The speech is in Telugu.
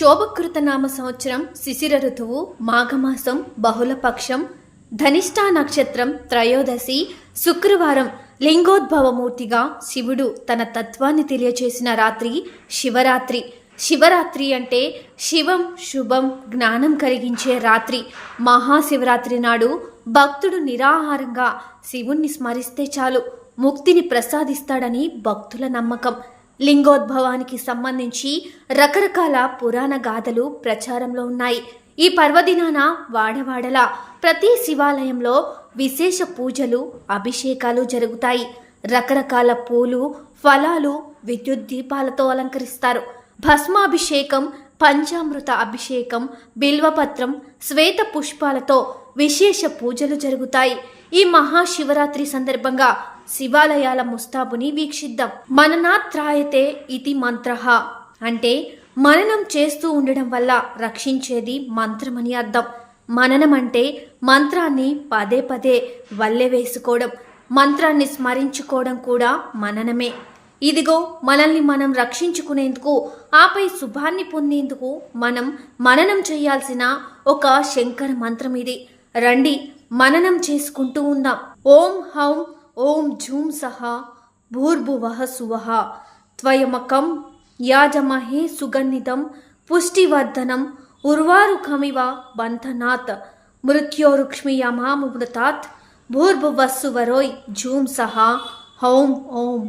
శోభకృత నామ సంవత్సరం శిశిర ఋతువు మాఘమాసం బహుళపక్షం ధనిష్టా నక్షత్రం త్రయోదశి శుక్రవారం లింగోద్భవమూర్తిగా శివుడు తన తత్వాన్ని తెలియచేసిన రాత్రి శివరాత్రి. శివరాత్రి అంటే శివం శుభం జ్ఞానం కలిగించే రాత్రి. మహాశివరాత్రి నాడు భక్తుడు నిరాహారంగా శివుణ్ణి స్మరిస్తే చాలు ముక్తిని ప్రసాదిస్తాడని భక్తుల నమ్మకం. లింగోద్భవానికి సంబంధించి రకరకాల పురాణ గాథలు ప్రచారంలో ఉన్నాయి. ఈ పర్వదినాన వాడవాడలా ప్రతి శివాలయంలో విశేష పూజలు అభిషేకాలు జరుగుతాయి. రకరకాల పూలు ఫలాలు విద్యుత్ దీపాలతో అలంకరిస్తారు. భస్మాభిషేకం పంచామృత అభిషేకం బిల్వపత్రం శ్వేత పుష్పాలతో విశేష పూజలు జరుగుతాయి. ఈ మహాశివరాత్రి సందర్భంగా శివాలయాల ముస్తాబుని వీక్షిద్దాం. మననాత్రాయతే ఇతి మంత్రః అంటే మననం చేస్తూ ఉండడం వల్ల రక్షించేది మంత్రమని అర్థం. మననం అంటే మంత్రాన్ని పదే పదే వల్లె వేసుకోవడం, మంత్రాన్ని స్మరించుకోవడం కూడా మననమే. ఇదిగో మనల్ని మనం రక్షించుకునేందుకు ఆపై శుభాన్ని పొందేందుకు మనం మననం చేయాల్సిన ఒక శంకర మంత్రం ఇది. రండి మననం చేసుకుంటూ ఉందాం. ఓం హౌం ఓం ఝూం సహ భూర్భువః సువః త్వయమకం యాజమహే సుగన్నితం పుష్టివర్ధనం ఉర్వారుకమివ బంధనాత్ మృత్యోరుక్ష్మియమామృతాత్ భూర్భువస్సువరోయ్ ఝూం సహ హౌం ఓం.